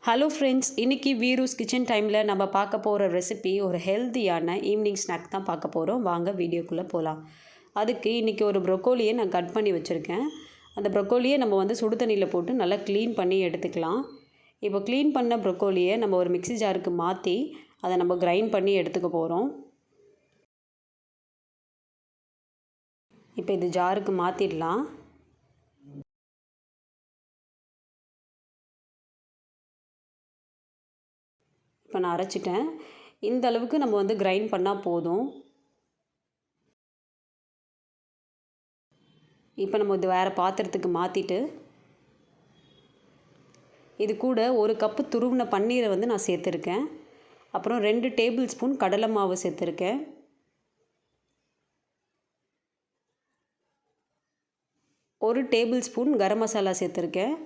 Hello friends, இன்றைக்கி வீரூஸ் kitchen டைமில் நம்ம பார்க்க போகிற ரெசிபி ஒரு ஹெல்த்தியான ஈவினிங் ஸ்நாக் தான் பார்க்க போகிறோம். வாங்க வீடியோக்குள்ளே போகலாம். அதுக்கு இன்றைக்கி ஒரு ப்ரொக்கோலியை நான் கட் பண்ணி வச்சுருக்கேன். அந்த ப்ரொக்கோலியை நம்ம சுடு தண்ணியில் போட்டு நல்லா க்ளீன் பண்ணி எடுத்துக்கலாம். இப்போ க்ளீன் பண்ண ப்ரொக்கோலியை நம்ம ஒரு மிக்ஸி ஜாருக்கு மாற்றி அதை நம்ம கிரைண்ட் பண்ணி எடுத்துக்க போகிறோம். இப்போ இது ஜாருக்கு மாற்றிடலாம். இப்போ நான் அரைச்சிட்டேன். இந்த அளவுக்கு நம்ம கிரைண்ட் பண்ணால் போதும். இப்போ நம்ம இது வேறு பாத்திரத்துக்கு மாற்றிட்டு இது கூட ஒரு கப்பு துருவின பன்னீரை நான் சேர்த்துருக்கேன். அப்புறம் 2 டேபிள் ஸ்பூன் கடலை மாவு சேர்த்துருக்கேன். ஒரு டேபிள் ஸ்பூன் கரம் மசாலா சேர்த்துருக்கேன்.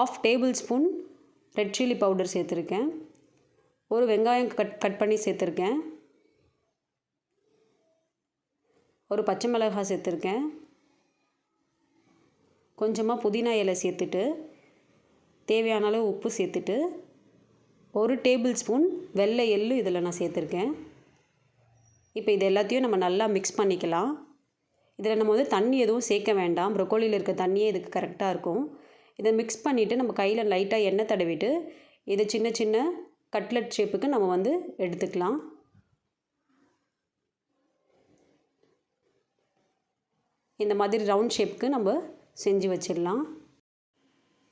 1/2 table spoon red chilli powder சேர்த்துருக்கேன். ஒரு வெங்காயம் கட் பண்ணி சேர்த்துருக்கேன். ஒரு பச்சை மிளகாய் சேர்த்துருக்கேன். கொஞ்சமாக புதினா இலை சேர்த்துட்டு தேவையான அளவு உப்பு சேர்த்துட்டு ஒரு டேபிள் ஸ்பூன் வெள்ளை எள்ளு இதில் நான் சேர்த்துருக்கேன். இப்போ இது எல்லாத்தையும் நம்ம நல்லா மிக்ஸ் பண்ணிக்கலாம். இதில் நம்ம தண்ணி எதுவும் சேர்க்க வேண்டாம். ப்ரொக்கோலியில் இருக்க தண்ணியே இதுக்கு கரெக்டாக இருக்கும். இதை மிக்ஸ் பண்ணிவிட்டு நம்ம கையில் லைட்டாக எண்ணெய் தடவிட்டு இதை சின்ன சின்ன கட்லெட் ஷேப்புக்கு நம்ம எடுத்துக்கலாம். இந்த மாதிரி ரவுண்ட் ஷேப்புக்கு நம்ம செஞ்சு வச்சிடலாம்.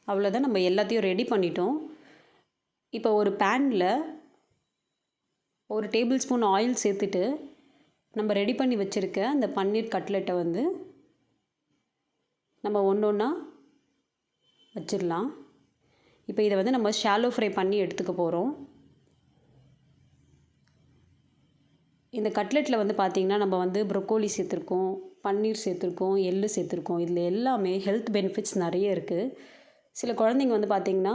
அவ்வளோதான், நம்ம எல்லாத்தையும் ரெடி பண்ணிட்டோம். இப்போ ஒரு பேனில் ஒரு டேபிள் ஸ்பூன் ஆயில் சேர்த்துட்டு நம்ம ரெடி பண்ணி வச்சுருக்க அந்த பன்னீர் கட்லெட்டை நம்ம ஒன்று ஒன்றா வச்சிடலாம். இப்போ இதை நம்ம ஷாலோ ஃப்ரை பண்ணி எடுத்துக்க போகிறோம். இந்த கட்லெட்டில் பார்த்திங்கன்னா நம்ம ப்ரொக்கோலி சேர்த்துருக்கோம், பன்னீர் சேர்த்துருக்கோம், எள்ளு சேர்த்துருக்கோம். இதில் எல்லாமே ஹெல்த் பெனிஃபிட்ஸ் நிறைய இருக்குது. சில குழந்தைங்க பார்த்திங்கன்னா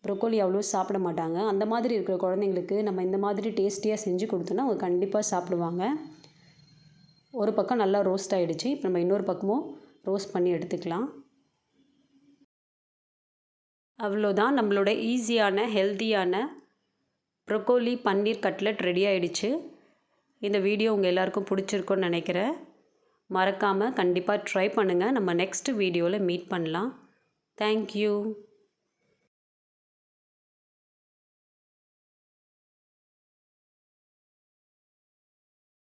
ப்ரொக்கோலி அவ்வளோ சாப்பிட மாட்டாங்க. அந்த மாதிரி இருக்கிற குழந்தைங்களுக்கு நம்ம இந்த மாதிரி டேஸ்டியாக செஞ்சு கொடுத்தோன்னா அவங்க கண்டிப்பாக சாப்பிடுவாங்க. ஒரு பக்கம் நல்லா ரோஸ்ட் ஆகிடுச்சு. இப்போ நம்ம இன்னொரு பக்கமும் ரோஸ்ட் பண்ணி எடுத்துக்கலாம். அவ்வளோதான், நம்மளோட ஈஸியான ஹெல்த்தியான ப்ரொக்கோலி பன்னீர் கட்லெட் ரெடி ஆகிடுச்சு. இந்த வீடியோ உங்கள் எல்லாருக்கும் பிடிச்சிருக்குன்னு நினைக்கிறேன். மறக்காமல் கண்டிப்பாக ட்ரை பண்ணுங்கள். நம்ம நெக்ஸ்ட் வீடியோவில் மீட் பண்ணலாம். தேங்க்யூ.